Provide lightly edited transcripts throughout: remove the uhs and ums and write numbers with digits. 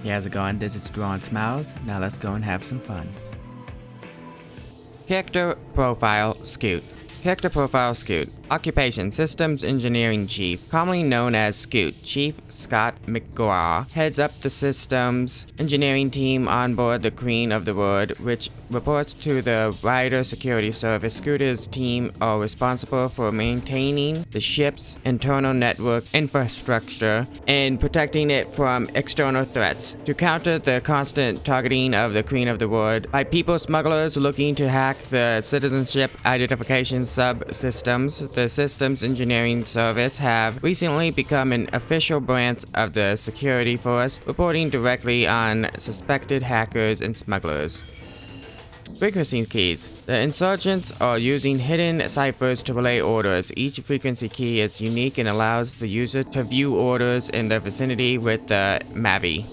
Hey, how's it going? This is Drawn Smiles. Now let's go and have some fun. Character Profile Scoot. Character Profile Scoot. Occupation Systems Engineering Chief, commonly known as Scoot. Chief Scott McGraw heads up the systems engineering team on board the Queen of the Wood, which reports to the Rider Security Service. Scoot's team are responsible for maintaining the ship's internal network infrastructure and protecting it from external threats. To counter the constant targeting of the Queen of the Wood by people smugglers looking to hack the citizenship identification subsystems, the Systems Engineering Service have recently become an official branch of the security force, reporting directly on suspected hackers and smugglers. Frequency keys. The insurgents are using hidden ciphers to relay orders. Each frequency key is unique and allows the user to view orders in their vicinity with the MAVI.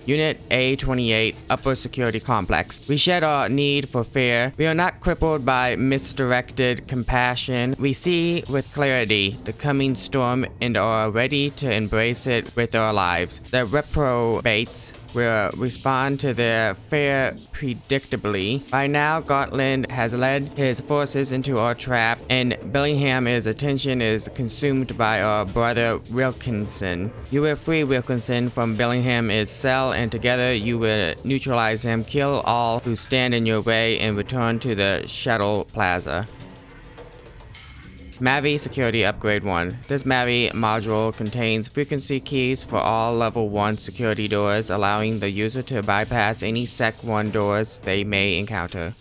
Unit A28 Upper Security Complex. We shed our need for fear. We are not crippled by misdirected compassion. We see with clarity the coming storm and are ready to embrace it with our lives. The reprobates will respond to their fear predictably. By now, Gotland has led his forces into our trap, and Bellingham's attention is consumed by our brother Wilkinson. You will free Wilkinson from Bellingham's cell, and together you will neutralize him, kill all who stand in your way, and return to the shuttle plaza. MAVI Security Upgrade 1. This MAVI module contains frequency keys for all level 1 security doors, allowing the user to bypass any Sec 1 doors they may encounter.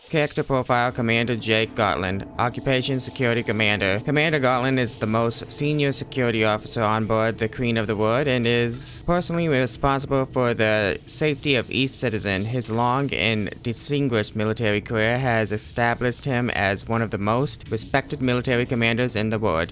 Character Profile Commander Jake Gotland. Occupation Security Commander. Commander Gotland is the most senior security officer on board the Queen of the Wood and is personally responsible for the safety of each citizen. His long and distinguished military career has established him as one of the most respected military commanders in the world.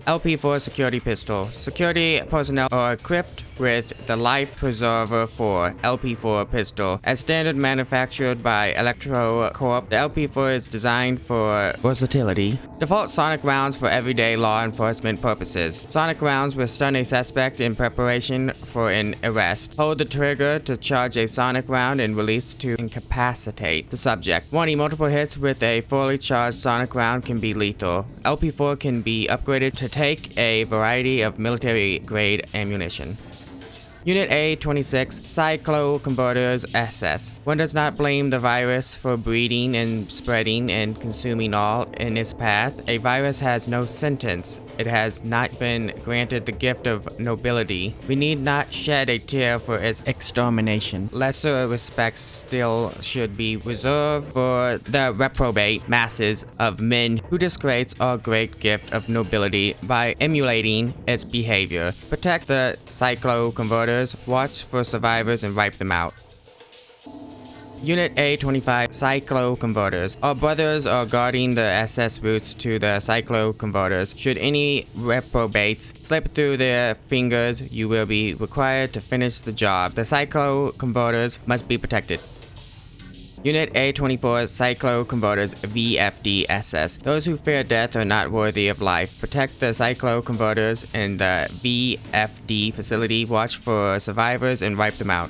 LP4 Security Pistol. Security personnel are equipped with the Life Preserver 4 LP4 pistol. As standard manufactured by Electro Corp, the LP4 is designed for versatility. Default sonic rounds for everyday law enforcement purposes. Sonic rounds will stun a suspect in preparation for an arrest. Hold the trigger to charge a sonic round and release to incapacitate the subject. Warning: multiple hits with a fully charged sonic round can be lethal. LP4 can be upgraded to take a variety of military-grade ammunition. Unit A26 Cyclo Converters SS. One does not blame the virus for breeding and spreading and consuming all in its path. A virus has no sentence. It has not been granted the gift of nobility. We need not shed a tear for its extermination. Lesser respects still should be reserved for the reprobate masses of men who disgrace our great gift of nobility by emulating its behavior. Protect the Cyclo Converters. Watch for survivors and wipe them out. Unit A25 Cyclo Converters. Our brothers are guarding the SS routes to the Cyclo Converters. Should any reprobates slip through their fingers, you will be required to finish the job. The Cyclo Converters must be protected. Unit A24 Cyclo Converters VFD SS. Those who fear death are not worthy of life. Protect the Cyclo Converters in the VFD facility. Watch for survivors and wipe them out.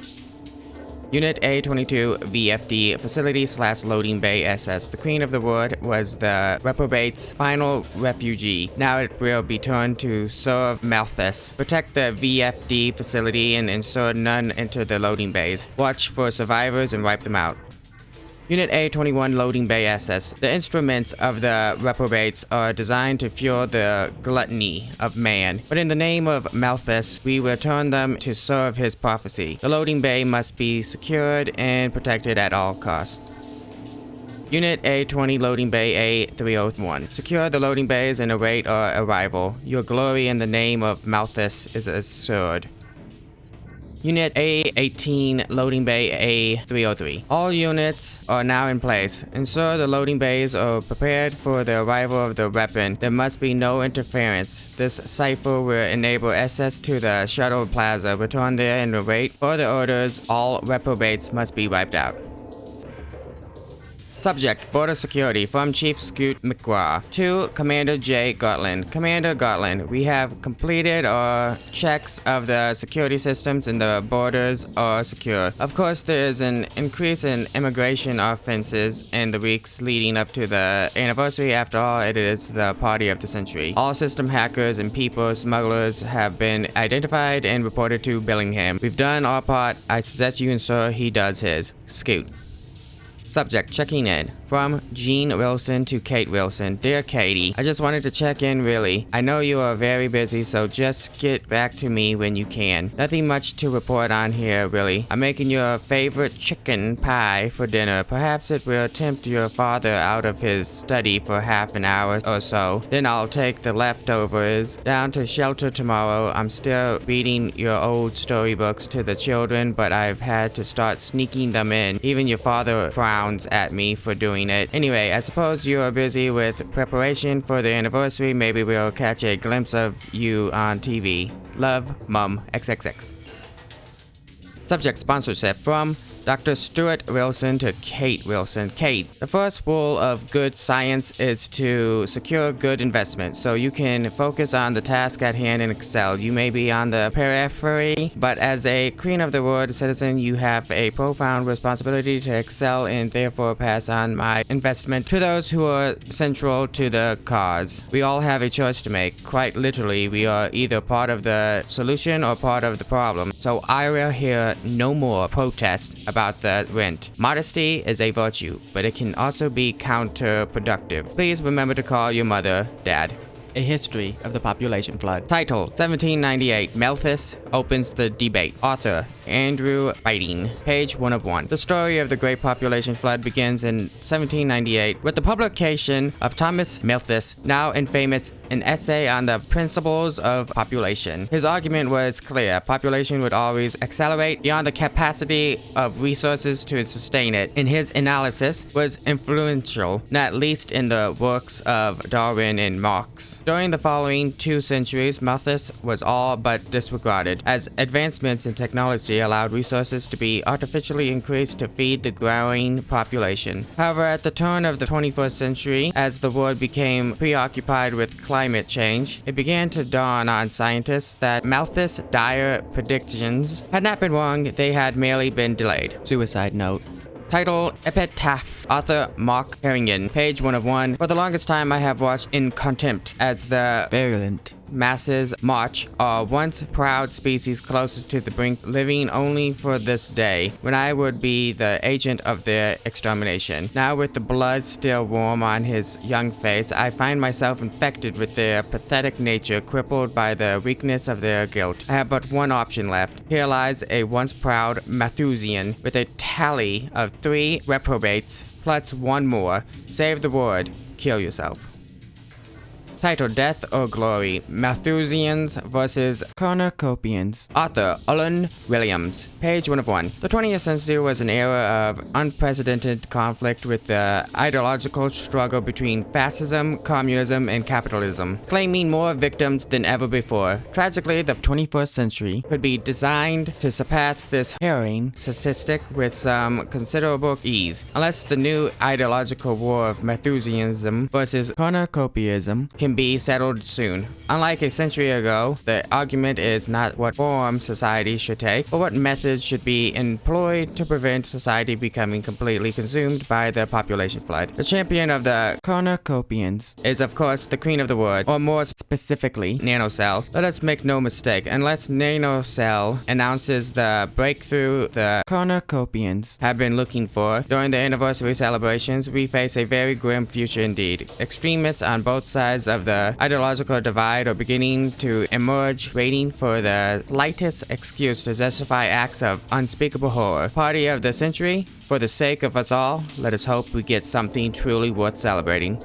Unit A22 VFD Facility / Loading Bay SS. The Queen of the Wood was the reprobate's final refugee. Now it will be turned to serve Malthus. Protect the VFD facility and ensure none enter the loading bays. Watch for survivors and wipe them out. Unit A21 Loading Bay SS. The instruments of the reprobates are designed to fuel the gluttony of man, but in the name of Malthus, we will turn them to serve his prophecy. The loading bay must be secured and protected at all costs. Unit A20 Loading Bay A301. Secure the loading bays and await our arrival. Your glory in the name of Malthus is assured. Unit A18 Loading Bay A303. All units are now in place. Ensure the loading bays are prepared for the arrival of the weapon. There must be no interference. This cipher will enable access to the shuttle plaza. Return there and await further orders. All reprobates must be wiped out. Subject, Border Security, from Chief Scoot McGraw to Commander J. Gotland. Commander Gotland, we have completed our checks of the security systems and the borders are secure. Of course, there is an increase in immigration offenses in the weeks leading up to the anniversary. After all, it is the party of the century. All system hackers and people smugglers have been identified and reported to Billingham. We've done our part. I suggest you ensure he does his. Scoot. Subject, checking in. From Jean Wilson to Kate Wilson. Dear Katie, I just wanted to check in really. I know you are very busy, so just get back to me when you can. Nothing much to report on here, really. I'm making your favorite chicken pie for dinner. Perhaps it will tempt your father out of his study for half an hour or so. Then I'll take the leftovers down to shelter tomorrow. I'm still reading your old storybooks to the children, but I've had to start sneaking them in. Even your father frowns at me for doing it. Anyway, I suppose you are busy with preparation for the anniversary. Maybe we'll catch a glimpse of you on TV. Love, Mum, XXX. Subject, sponsorship from Dr. Stuart Wilson to Kate Wilson. Kate, the first rule of good science is to secure good investment so you can focus on the task at hand and excel. You may be on the periphery, but as a queen of the world citizen, you have a profound responsibility to excel and therefore pass on my investment to those who are central to the cause. We all have a choice to make. Quite literally, we are either part of the solution or part of the problem. So I will hear no more protest about the rent. Modesty is a virtue, but it can also be counterproductive. Please remember to call your mother Dad. A History of the Population Flood. Title, 1798. Malthus opens the debate. Author, Andrew Biting. Page 1 of 1. The story of the Great Population Flood begins in 1798 with the publication of Thomas Malthus, now infamous, an essay on the principles of population. His argument was clear. Population would always accelerate beyond the capacity of resources to sustain it. And his analysis was influential, not least in the works of Darwin and Marx. During the following 2 centuries, Malthus was all but disregarded, as advancements in technology allowed resources to be artificially increased to feed the growing population. However, at the turn of the 21st century, as the world became preoccupied with climate change, it began to dawn on scientists that Malthus' dire predictions had not been wrong, they had merely been delayed. Suicide note. Title, Epitaph. Author, Mark Herringen. Page 1 of 1. For the longest time I have watched in contempt as the virulent masses march, our once proud species closer to the brink, living only for this day, when I would be the agent of their extermination. Now with the blood still warm on his young face, I find myself infected with their pathetic nature, crippled by the weakness of their guilt. I have but one option left. Here lies a once proud Malthusian with a tally of 3 reprobates, plus 1 more. Save the world. Kill yourself. Title, Death or Glory, Malthusians versus Cornucopians. Author, Olin Williams. Page 1 of 1. The 20th century was an era of unprecedented conflict with the ideological struggle between fascism, communism, and capitalism, claiming more victims than ever before. Tragically, the 21st century could be designed to surpass this harrowing statistic with some considerable ease, unless the new ideological war of Malthusianism versus Cornucopianism can be settled soon. Unlike a century ago, the argument is not what form society should take, but what methods should be employed to prevent society becoming completely consumed by the population flood. The champion of the Cornucopians is, of course, the queen of the wood, or more specifically, Nanocell. Let us make no mistake, unless Nanocell announces the breakthrough the Cornucopians have been looking for during the anniversary celebrations, we face a very grim future indeed. Extremists on both sides of the ideological divide are beginning to emerge, waiting for the lightest excuse to justify acts of unspeakable horror. Party of the century, for the sake of us all, let us hope we get something truly worth celebrating.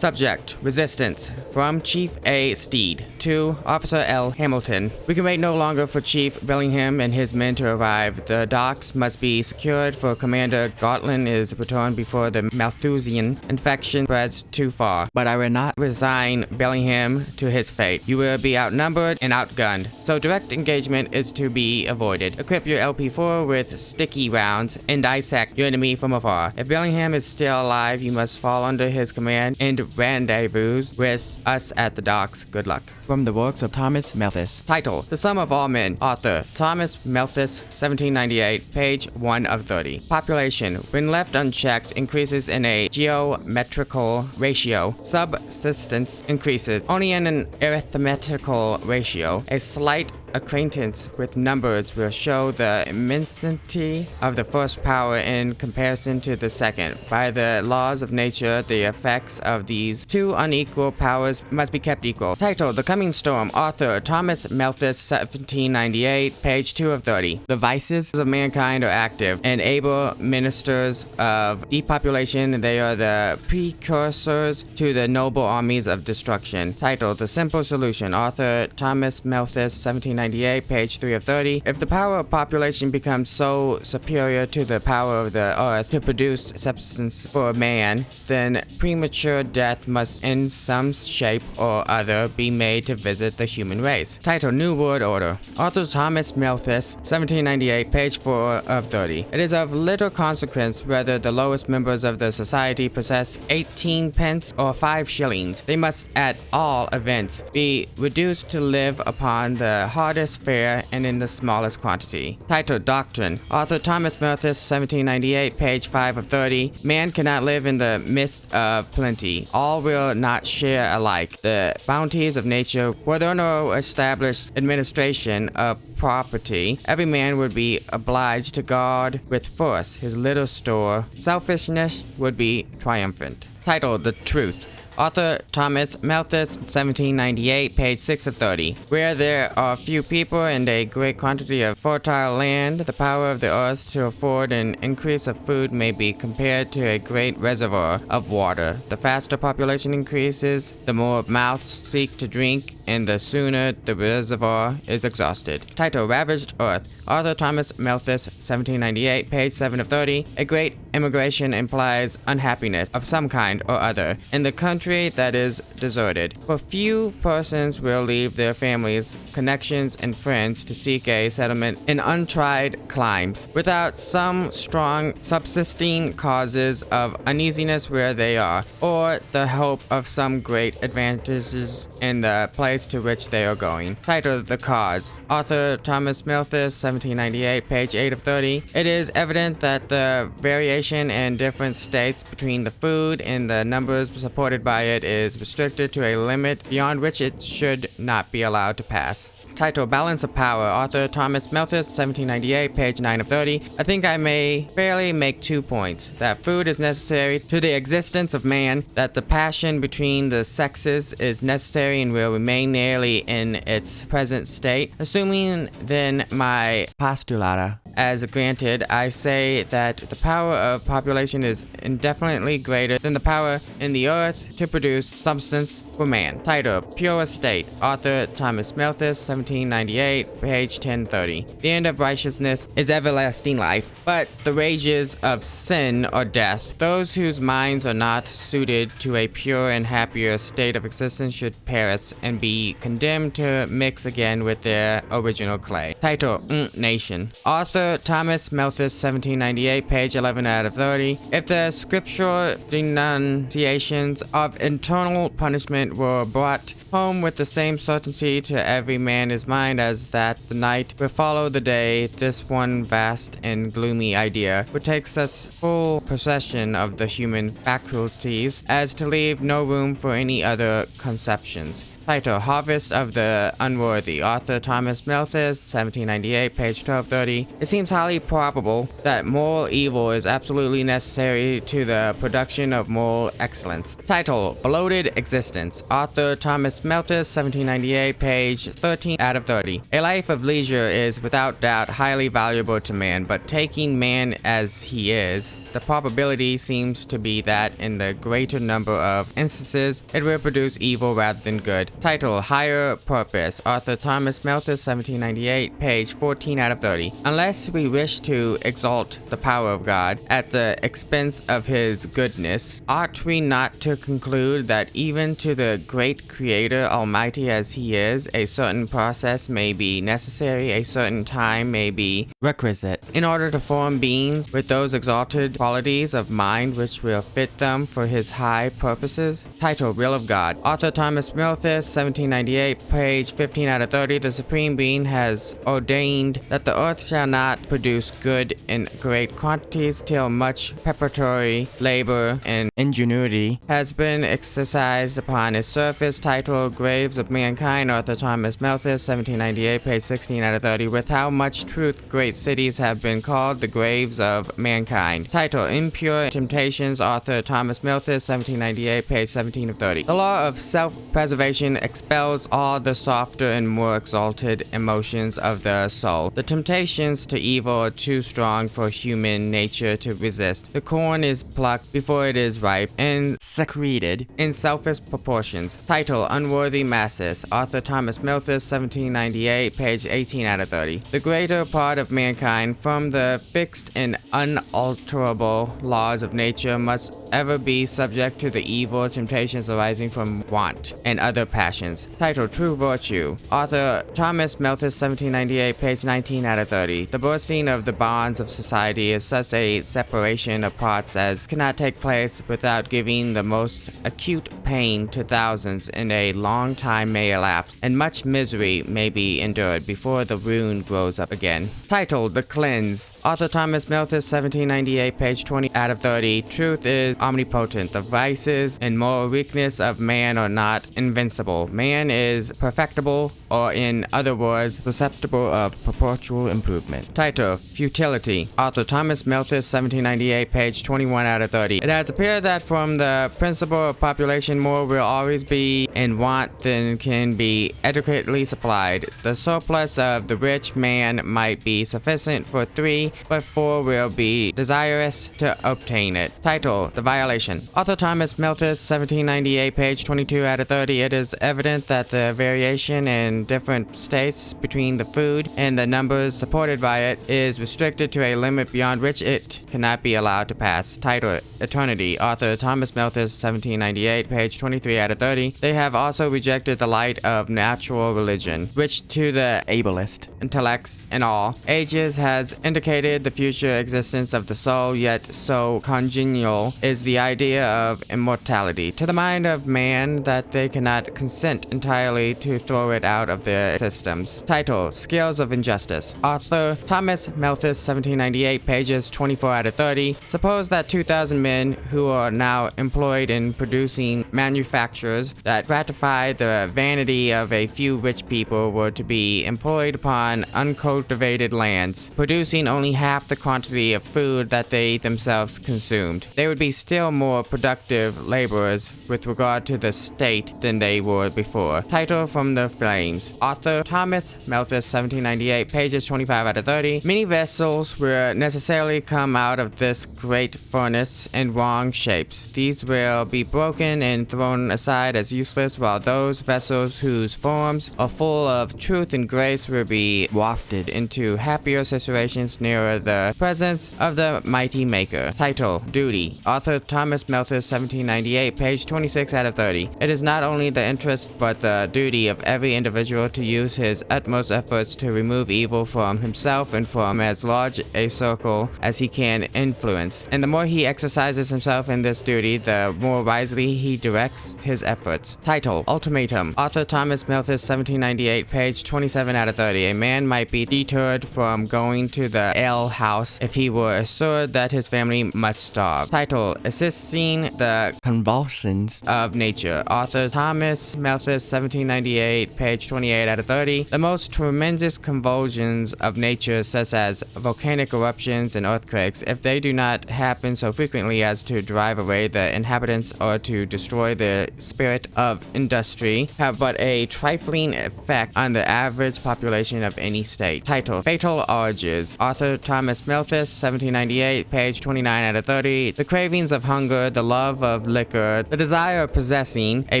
Subject: Resistance. From Chief A. Steed to Officer L. Hamilton. We can wait no longer for Chief Bellingham and his men to arrive. The docks must be secured, for Commander Gauntlin is returned before the Malthusian infection spreads too far. But I will not resign Bellingham to his fate. You will be outnumbered and outgunned, so direct engagement is to be avoided. Equip your LP4 with sticky rounds and dissect your enemy from afar. If Bellingham is still alive, you must fall under his command and rendezvous with us at the docks. Good luck. From the works of Thomas Malthus. Title: The Sum of All Men. Author: Thomas Malthus, 1798, page 1 of 30. Population, when left unchecked, increases in a geometrical ratio. Subsistence increases only in an arithmetical ratio. A slight acquaintance with numbers will show the immensity of the first power in comparison to the second. By the laws of nature, the effects of these two unequal powers must be kept equal. Title: The Coming Storm. Author: Thomas Malthus, 1798, page 2 of 30. The vices of mankind are active and able ministers of depopulation. They are the precursors to the noble armies of destruction. Title: The Simple Solution. Author: Thomas Malthus, 1798, page 3 of 30. If the power of population becomes so superior to the power of the earth to produce substance for man, then premature death must in some shape or other be made to visit the human race. Title: New World Order. Author: Thomas Malthus, 1798, page 4 of 30. It is of little consequence whether the lowest members of the society possess 18 pence or 5 shillings. They must at all events be reduced to live upon the hardest fare and in the smallest quantity. Title: Doctrine. Author: Thomas Malthus, 1798, page 5 of 30. Man cannot live in the midst of plenty. All will not share alike the bounties of nature. Were there no established administration of property, every man would be obliged to guard with force his little store. Selfishness would be triumphant. Title: The Truth. Author: Thomas Malthus, 1798, page 6 of 30. Where there are few people and a great quantity of fertile land, the power of the earth to afford an increase of food may be compared to a great reservoir of water. The faster population increases, the more mouths seek to drink, and the sooner the reservoir is exhausted. Title: Ravaged Earth. Author: Thomas Malthus, 1798, page 7 of 30. A great immigration implies unhappiness of some kind or other in the country that is deserted. For few persons will leave their families, connections, and friends to seek a settlement in untried climes, without some strong subsisting causes of uneasiness where they are, or the hope of some great advantages in the place to which they are going. Title: The Cause. Author: Thomas Malthus, 1798, page 8 of 30. It is evident that the variation in different states between the food and the numbers supported by it is restricted to a limit beyond which it should not be allowed to pass. Title: Balance of Power. Author: Thomas Malthus, 1798, page 9 of 30. I think I may fairly make 2 points. That food is necessary to the existence of man, that the passion between the sexes is necessary and will remain nearly in its present state. Assuming then my postulata as granted, I say that the power of population is indefinitely greater than the power in the earth to produce substance for man. Title: Pure Estate. Author: Thomas Malthus, 1798, page 1030. The end of righteousness is everlasting life, but the wages of sin are death. Those whose minds are not suited to a pure and happier state of existence should perish and be condemned to mix again with their original clay. Title: Nation. Author: Thomas Malthus, 1798, page 11 out of 30. If the scriptural denunciations of eternal punishment were brought home with the same certainty to every man his mind as that the night will follow the day, this one vast and gloomy idea would take such full possession of the human faculties as to leave no room for any other conceptions. Title: Harvest of the Unworthy. Author: Thomas Malthus, 1798, page 1230. It seems highly probable that moral evil is absolutely necessary to the production of moral excellence. Title: Bloated Existence. Author: Thomas Malthus, 1798, page 13 out of 30. A life of leisure is without doubt highly valuable to man, but taking man as he is, the probability seems to be that in the greater number of instances, it will produce evil rather than good. Title: Higher Purpose. Author Thomas Malthus, 1798, page 14 out of 30. Unless we wish to exalt the power of God at the expense of his goodness, ought we not to conclude that even to the great Creator, almighty as he is, a certain process may be necessary, a certain time may be requisite, in order to form beings with those exalted qualities of mind which will fit them for his high purposes? Title: Will of God. Author Thomas Malthus, 1798, page 15 out of 30. The Supreme Being has ordained that the earth shall not produce good in great quantities till much preparatory labor and ingenuity has been exercised upon its surface. Title: Graves of Mankind. Author Thomas Malthus, 1798, page 16 out of 30. With how much truth great cities have been called the graves of mankind. Title: Impure Temptations. Author Thomas Malthus, 1798, page 17 of 30. The law of self-preservation expels all the softer and more exalted emotions of the soul. The temptations to evil are too strong for human nature to resist. The corn is plucked before it is ripe and secreted in selfish proportions. Title: Unworthy Masses. Author Thomas Malthus, 1798, page 18 out of 30. The greater part of mankind, from the fixed and unalterable laws of nature, must ever be subject to the evil temptations arising from want and other passions. Title: True Virtue. Author Thomas Malthus, 1798, page 19 out of 30. The bursting of the bonds of society is such a separation of parts as cannot take place without giving the most acute pain to thousands, and a long time may elapse, and much misery may be endured before the wound grows up again. Title: The Cleanse. Author Thomas Malthus, 1798, page 20 out of 30. Truth is omnipotent. The vices and moral weakness of man are not invincible. Man is perfectible, or in other words, susceptible of perpetual improvement. Title: Futility. Author Thomas Malthus, 1798, page 21 out of 30. It has appeared that from the principle of population, more will always be in want than can be adequately supplied. The surplus of the rich man might be sufficient for 3, but 4 will be desirous to obtain it. Title: The Violation. Author Thomas Malthus, 1798, page 22 out of 30. It is evident that the variation in different states between the food and the numbers supported by it is restricted to a limit beyond which it cannot be allowed to pass. Title: Eternity. Author Thomas Malthus, 1798, page 23 out of 30. They have also rejected the light of natural religion, which to the ablest intellects in all ages has indicated the future existence of the soul, yet so congenial is the idea of immortality to the mind of man that they cannot consent entirely to throw it out of their systems. Title: Scales of Injustice. Author Thomas Malthus, 1798, pages 24 out of 30. Suppose that 2,000 men who are now employed in producing manufactures that gratify the vanity of a few rich people were to be employed upon uncultivated lands, producing only half the quantity of food that they themselves consumed. They would be still more productive laborers with regard to the state than they were before. Title: From the Flames. Author Thomas Malthus, 1798, pages 25 out of 30. Many vessels will necessarily come out of this great furnace in wrong shapes. These will be broken and thrown aside as useless, while those vessels whose forms are full of truth and grace will be wafted into happier situations nearer the presence of the mighty Maker. Title: Duty. Author Thomas Malthus, 1798, page 26 out of 30. It is not only the interest but the duty of every individual to use his utmost efforts to remove evil from himself and from as large a circle as he can influence. And the more he exercises himself in this duty, the more wisely he directs his efforts. Title: Ultimatum. Author Thomas Malthus, 1798, page 27 out of 30. A man might be deterred from going to the ale house if he were assured that his family must starve. Title: Assisting the Convulsions of Nature. Author Thomas Malthus, 1798, page 28 out of 30. The most tremendous convulsions of nature, such as volcanic eruptions and earthquakes, if they do not happen so frequently as to drive away the inhabitants or to destroy the spirit of industry, have but a trifling effect on the average population of any state. Title: Fatal Urges. Author Thomas Malthus, 1798, page 29 out of 30. The cravings of hunger, the love of liquor, the desire of possessing a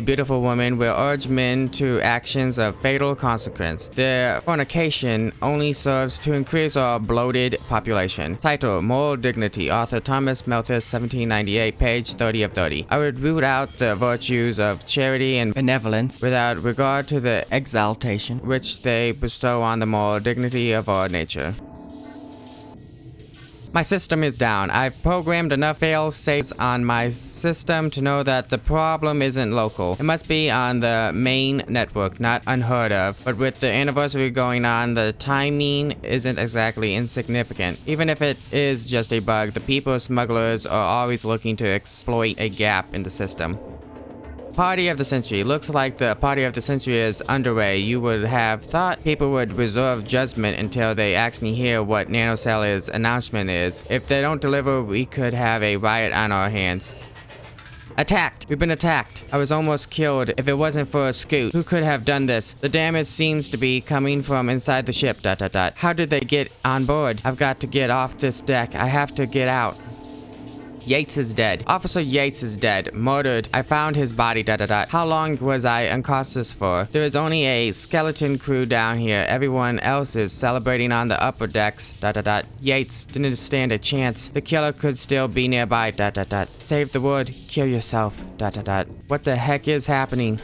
beautiful woman will urge men to actions of fatal consequence. Their fornication only serves to increase our bloated population. Title: Moral Dignity. Author Thomas Malthus, 1798, page 30 of 30. I would root out the virtues of charity and benevolence without regard to the exaltation which they bestow on the moral dignity of our nature. My system is down. I've programmed enough fail-safes on my system to know that the problem isn't local. It must be on the main network, not unheard of. But with the anniversary going on, the timing isn't exactly insignificant. Even if it is just a bug, the people smugglers are always looking to exploit a gap in the system. Party of the Century. Looks like the Party of the Century is underway. You would have thought people would reserve judgment until they actually hear what NanoCell's announcement is. If they don't deliver, we could have a riot on our hands. Attacked! We've been attacked. I was almost killed if it wasn't for a scoot. Who could have done this? The damage seems to be coming from inside the ship. ... How did they get on board? I've got to get off this deck. I have to get out. Yates is dead. Officer Yates is dead. Murdered. I found his body. ... How long was I unconscious for? There is only a skeleton crew down here. Everyone else is celebrating on the upper decks. ... Yates didn't stand a chance. The killer could still be nearby. ... Save the world. Kill yourself. ... What the heck is happening?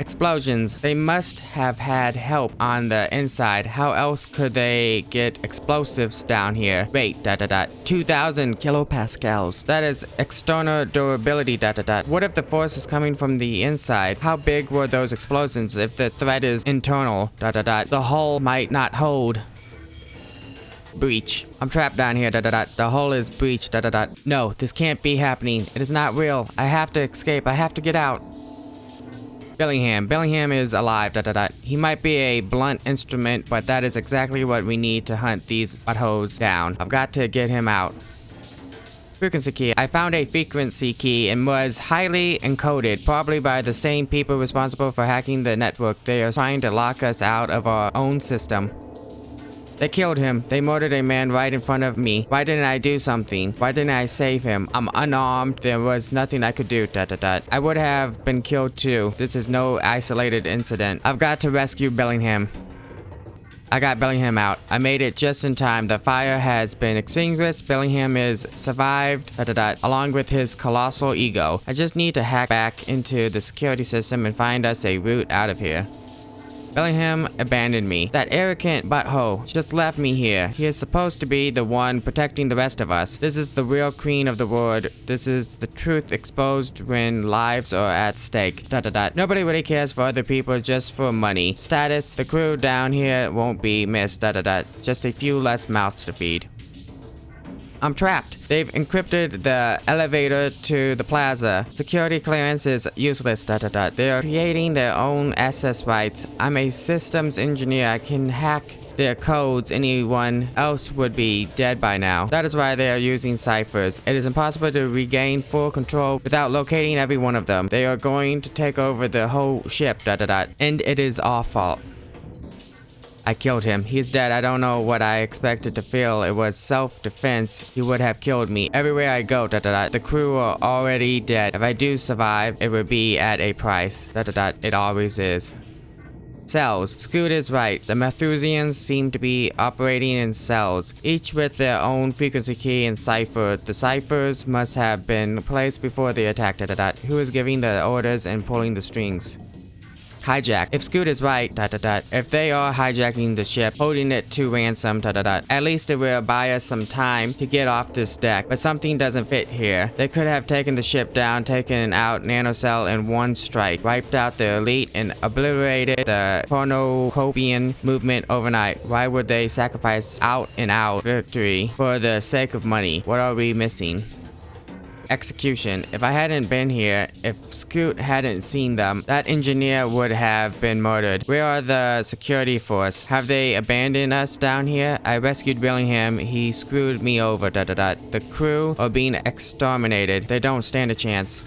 Explosions. They must have had help on the inside. How else could they get explosives down here? Wait, ... 2,000 kilopascals. That is external durability. ... What if the force is coming from the inside? How big were those explosions if the threat is internal? ... The hull might not hold. Breach. I'm trapped down here. ... The hull is breached. ... No, this can't be happening. It is not real. I have to escape. I have to get out. Bellingham. Bellingham is alive. ... He might be a blunt instrument, but that is exactly what we need to hunt these buttholes down. I've got to get him out. Frequency key. I found a frequency key and was highly encoded, probably by the same people responsible for hacking the network. They are trying to lock us out of our own system. They killed him. They murdered a man right in front of me. Why didn't I do something? Why didn't I save him? I'm unarmed. There was nothing I could do. ... I would have been killed too. This is no isolated incident. I've got to rescue Bellingham. I got Bellingham out. I made it just in time. The fire has been extinguished. Bellingham is survived. ... Along with his colossal ego. I just need to hack back into the security system and find us a route out of here. Bellingham abandoned me. That arrogant butthole just left me here. He is supposed to be the one protecting the rest of us. This is the real queen of the world. This is the truth exposed when lives are at stake. ... Nobody really cares for other people, just for money. Status. The crew down here won't be missed. ... Just a few less mouths to feed. I'm trapped. They've encrypted the elevator to the plaza. Security clearance is useless. ... They are creating their own access rights. I'm a systems engineer. I can hack their codes. Anyone else would be dead by now. That is why they are using ciphers. It is impossible to regain full control without locating every one of them. They are going to take over the whole ship. ... And it is our fault. I killed him. He's dead. I don't know what I expected to feel. It was self-defense. He would have killed me. Everywhere I go. ... The crew are already dead. If I do survive, it would be at a price. ... It always is. Cells. Scoot is right. The Malthusians seem to be operating in cells, each with their own frequency key and cipher. The ciphers must have been placed before the attack. ... Who is giving the orders and pulling the strings? Hijack. If Scoot is right, ... If they are hijacking the ship, holding it to ransom, ... At least it will buy us some time to get off this deck. But something doesn't fit here. They could have taken the ship down, taken out NanoCell in one strike, wiped out the elite, and obliterated the Cornucopian movement overnight. Why would they sacrifice out and out victory for the sake of money? What are we missing? execution. If I hadn't been here, if Scoot hadn't seen them, that engineer would have been murdered. Where are the security force? Have they abandoned us down here? I rescued Billingham. He screwed me over. The crew are being exterminated. They don't stand a chance.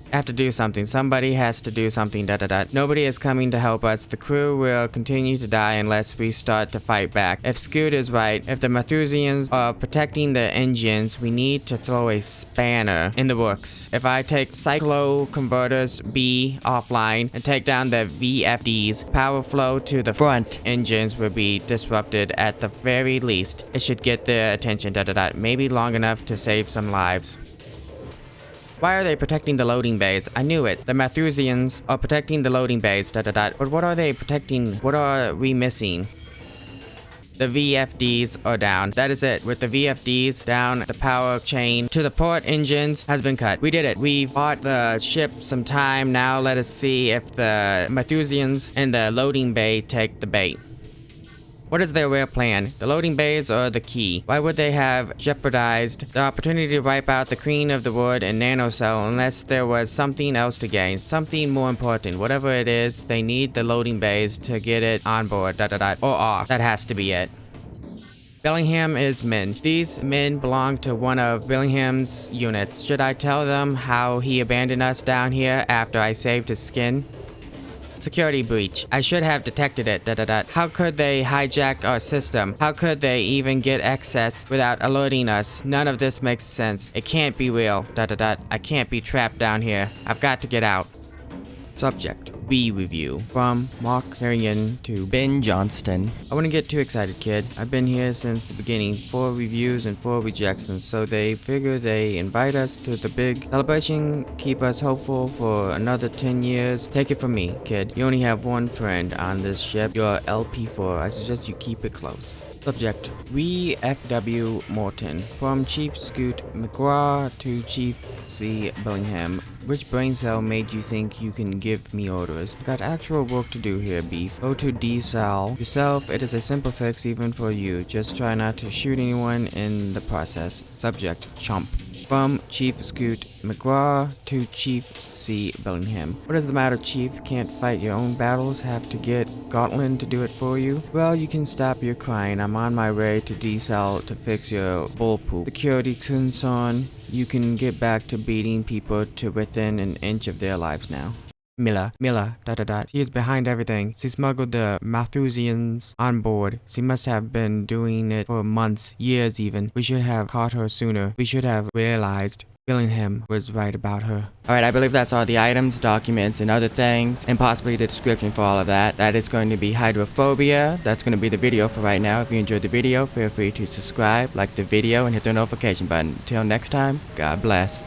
I have to do something. Somebody has to do something. Nobody is coming to help us. The crew will continue to die unless we start to fight back. If Scoot is right, if the Malthusians are protecting the engines, we need to throw a spanner in the works. If I take Cyclo Converters B offline and take down the VFDs, power flow to the front engines will be disrupted at the very least. It should get their attention. Maybe long enough to save some lives. Why are they protecting the loading bays? I knew it. The Malthusians are protecting the loading bays. But what are they protecting? What are we missing? The VFDs are down. That is it. With the VFDs down, the power chain to the port engines has been cut. We did it. We bought the ship some time. Now let us see if the Malthusians in the loading bay take the bait. What is their real plan? The loading bays are the key. Why would they have jeopardized the opportunity to wipe out the Queen of the Wood and Nanocell unless there was something else to gain? Something more important. Whatever it is, they need the loading bays to get it on board. Or off. That has to be it. Billingham is men. These men belong to one of Billingham's units. Should I tell them how he abandoned us down here after I saved his skin? Security breach. I should have detected it. How could they hijack our system? How could they even get access without alerting us? None of this makes sense. It can't be real. I can't be trapped down here. I've got to get out. Subject. B review. From Mark Harrigan to Ben Johnston. I wouldn't get too excited, kid. I've been here since the beginning. 4 reviews and 4 rejections. So they figure they invite us to the big celebration, keep us hopeful for another 10 years. Take it from me, kid. You only have one friend on this ship. Your LP4. I suggest you keep it close. Subject. We F.W. Morton. From Chief Scoot McGraw to Chief C. Billingham. Which brain cell made you think you can give me orders? Got actual work to do here, Beef. Go to D-Cell yourself. It is a simple fix even for you. Just try not to shoot anyone in the process. Subject. Chump. From Chief Scoot McGraw to Chief C. Billingham. What is the matter, Chief? Can't fight your own battles? Have to get Gotland to do it for you? Well, you can stop your crying. I'm on my way to D-Cell to fix your bull poop. Security concern. You can get back to beating people to within an inch of their lives now. Miller, She is behind everything. She smuggled the Malthusians on board. She must have been doing it for months, years even. We should have caught her sooner. We should have realized Billingham was right about her. Alright, I believe that's all the items, documents, and other things, and possibly the description for all of that. That is going to be Hydrophobia. That's going to be the video for right now. If you enjoyed the video, feel free to subscribe, like the video, and hit the notification button. Until next time, God bless.